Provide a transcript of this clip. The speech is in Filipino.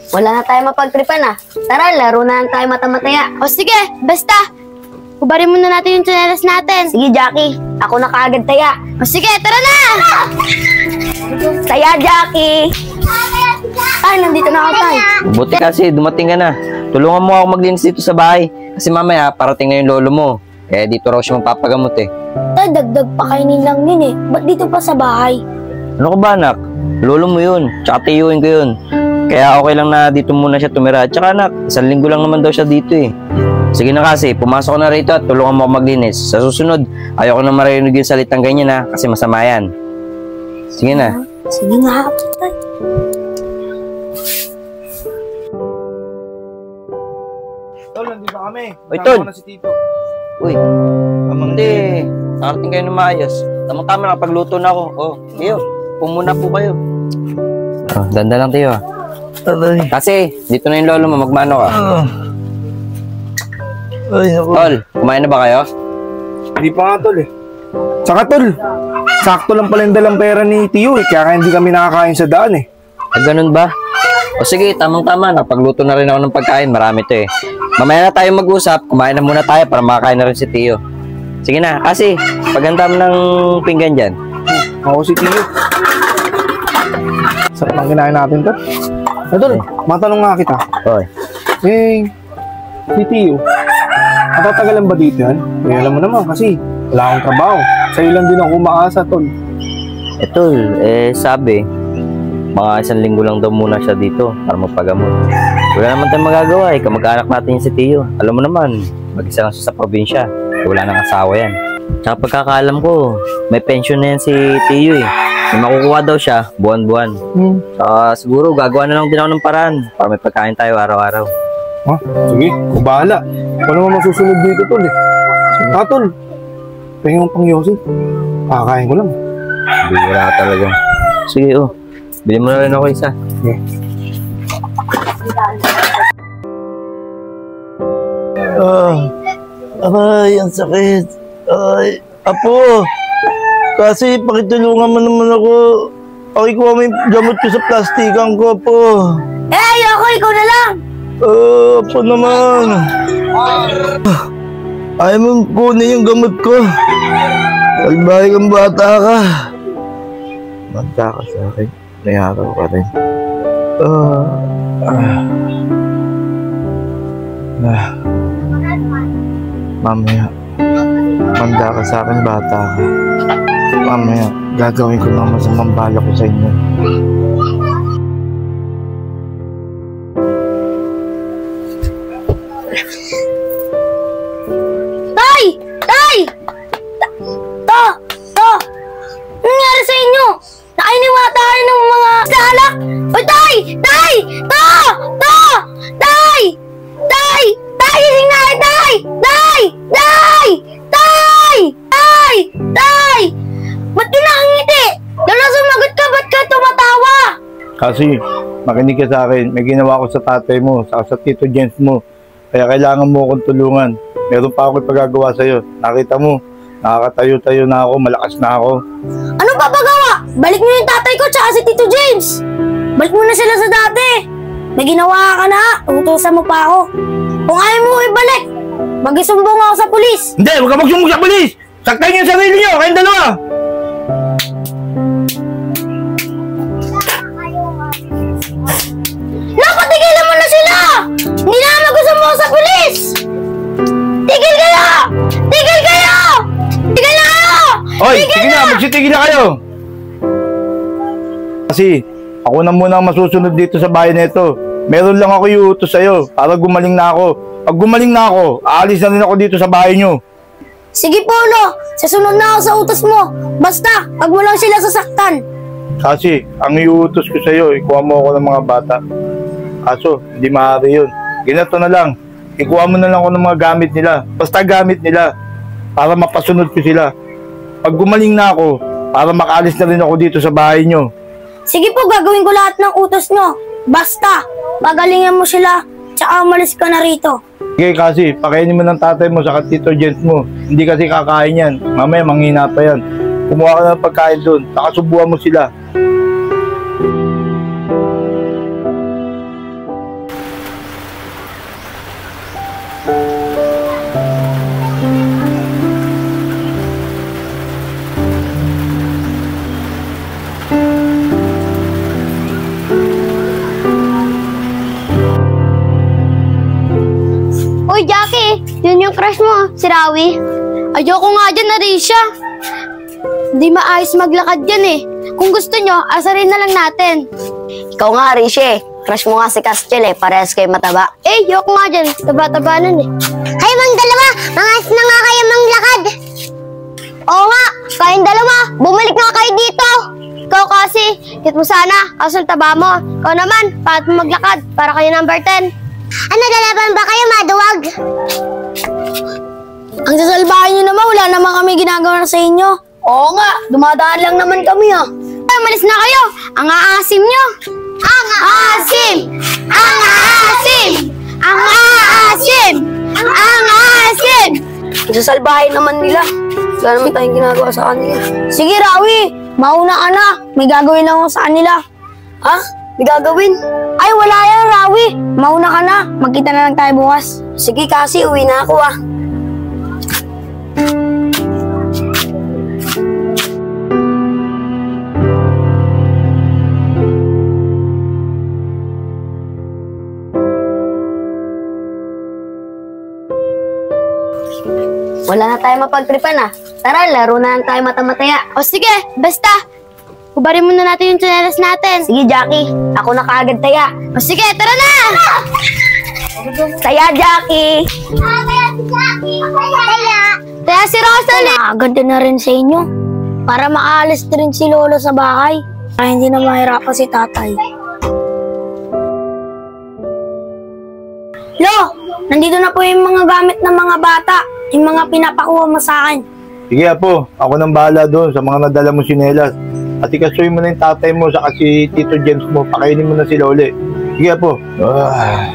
Wala na tayo mapagtripan ah. Tara, laro na lang tayo mata-mataya. O sige, basta. Kubarin muna natin yung tsinelas natin. Sige, Jackie. Ako na kaagad taya. O sige, tara na! Taya, Jackie! Tay, nandito na ako, Tay. Buti kasi, dumating ka na. Tulungan mo ako maglinis dito sa bahay. Kasi mamaya, parating na yung lolo mo. Kaya dito raw siya magpapagamot eh. Tay, dagdag pa kainin lang yun eh. Ba't dito pa sa bahay? Ano ka ba, anak? Lolo mo yun. Tsaka tiyuhin ko yun. Kaya okay lang na dito muna siya tumira. Tsaka anak, 1 linggo lang naman daw siya dito eh. Sige na kasi, pumasok na rito at tulungan mo ako maglinis. Sa susunod, ayoko na marinig yung salitang ganyan ha, kasi masama yan. Sige na. Sige nga, Tay. Tol, nandito kami. Oy, Tol. Na si Tito. Uy, hindi. Nakarating kayo na maayos. Tamang-tama nakapagluto na ako. Oh, Tiyo, pumuna po kayo. Oh, danda lang Tiyo. Kasi, dito na yung lolo mo, magmano ka. Ay, naku. Tol, kumain na ba kayo? Hindi pa nga, Tol eh. Saka, Tol, sakto lang pala yung dalang pera ni Tiyo eh. Kaya hindi kami nakakain sa daan eh. Ganun ba? O sige, tamang-tama. Napagluto na rin ako ng pagkain. Marami to eh. Mamaya na tayo mag-usap. Kumain na muna tayo para makakain na rin si Tiyo. Sige na, kasi paghanda mo ng pinggan dyan. Ako si Tiyo. Sarap ang kinain natin, Tol. Tol, matanong nga kita. Hoy. Si Tiyo, matatagalan ba dito yan? Eh, alam mo naman kasi wala akong trabaho. Sa'yo lang din ako umaasa, Tol. Tol, sabi, mga 1 linggo lang daw muna siya dito para magpagamot. Wala naman tayong magagawa eh. Kamag-anak natin yung si Tiyo. Alam mo naman, mag-isa lang siya sa probinsya. Wala nang asawa yan. Tsaka pagkakaalam ko, may pension na yan si Tiyo eh. May makukuha daw siya, buwan-buwan. Saka siguro gagawa na lang din ako ng paraan para may pagkain tayo araw-araw. Ha? Sige, kung bahala. Kung naman masusunod dito, Tol eh. Tol, pahingin mo pang yosi. Kakain ko lang. Bira talaga. Sige, oh. Bili mo na rin ako isa. Okay. Aray, ang sakit. Ay, Apo, kasi pakitulungan mo naman ako. Pakikuha mo yung gamot ko sa plastikan ko, Apo. Ayoko, ikaw na lang! Apo naman. Ayaw mo kunin yung gamot ko. Salbahe kang bata ka. Manda ka sa akin. May araw ka rin. Mamaya, manda ka sa akin, bata ka. Mamaya, gagawin ko ng masamang bala ko sa inyo. Tay! Tay! To! Anong nangyari sa inyo? Nakainiwa tayo ng mga salak! Oy, Tay! Tay! To! Tay! Tay! Tay! Ising na! Tay! Tay! Tay! Tay! Tay! Tay! Ba't yun nakangiti? Lalo sumagot ka, ba't ka tumatawa? Kasi, makinig ka sa akin. May ginawa ko sa tatay mo, sa Tito Jens mo. Kaya kailangan mo akong tulungan. Meron pa akong pagagawa sa'yo. Nakita mo, nakakatayo-tayo na ako, malakas na ako. Ano papagawa? Balik mo yung tatay ko tsaka si Tito James. Balik mo na sila sa dati. May ginawa ka na, utusan mo pa ako. Kung ayaw mo ibalik, mag-isumbong ako sa pulis. Hindi, huwag ka magsumbong sa polis! Saktan niyo yung sarili niyo, kayong dalawa! Napatigilan mo na sila! Hindi na mag-isumbong sa pulis! Tigil kayo! Tigil kayo! Tigil na kayo! Oy, sige na, magsitigil na kayo! Kasi, ako na muna ang masusunod dito sa bahay na ito. Meron lang ako iutos sa'yo para gumaling na ako. Pag gumaling na ako, aalis na rin ako dito sa bahay nyo. Sige, Polo. Sasunod na ako sa utos mo. Basta, wag mo lang sila sasaktan. Kasi, ang iutos ko sa'yo, ikuha mo ako ng mga bata. Kaso, hindi maaari yun. Ginato na lang. Ikuha mo na lang ako ng mga gamit nila. Basta gamit nila. Para mapasunod ko sila. Pag gumaling na ako, para makaalis na rin ako dito sa bahay nyo. Sige po, gagawin ko lahat ng utos nyo. Basta, pagalingan mo sila, tsaka umalis ka na rito. Sige kasi, pakainin mo ng tatay mo sa Tito Jens mo. Hindi kasi kakain yan. Mamaya manghina pa yan. Kumuha ka ng pagkain doon, saka subuhan mo sila. si Rawi? Ayoko nga dyan, Arisha. Hindi maayos maglakad yan eh. Kung gusto nyo, asarin na lang natin. Ikaw nga, Rishi. Crush mo nga si Castiel eh. Parehas kayo mataba. Eh, ayoko nga dyan. Taba-taba nun eh. Kayo mang dalawa! Mangas na nga kayo mang lakad! Oo nga! Kayong dalawa! Bumalik nga kayo dito! Ikaw kasi, hit mo sana, kaso taba mo. Ikaw naman, paat mo maglakad, para kayo number 10. Ano, lalaban ba kayo, maduwag? Ang sasalbahin nyo naman, wala naman kami ginagawa sa inyo. Oo nga! Dumadaan lang naman kami ah! Ay, malis na kayo! Ang aasim nyo! Ang aasim! Ang aasim! Ang aasim! Ang aasim! Isasalbahin naman nila. Wala naman tayong ginagawa sa kanila. Sige, Rawi, mauna ka na. May gagawin lang ako sa kanila. Ha? May gagawin? Ay, wala yan, Rawi. Mauna ka na. Magkita na lang tayo bukas. Sige kasi, uwi na ako ah. Wala na tayo mapagtripan ah. Tara, laro na lang tayo mata-mataya. O sige, basta. Hubarin muna natin yung tsinelas natin. Sige, Jackie. Ako na kaagad taya. O sige, tara na! Taya, Jackie! Kaya si Rosalie. Nakaganda na rin sa inyo. Para makaalis din si Lolo sa bahay. Para hindi na mahirapan si tatay. Lo! Nandito na po yung mga gamit ng mga bata. Yung mga pinapakuha mo sa akin. Sige Apo, ako nang bahala doon sa mga nadala mo sinelas. At ikasuy mo na yung tatay mo saka si Tito James mo. Pakainin mo na si Lole. Sige Apo. Ah.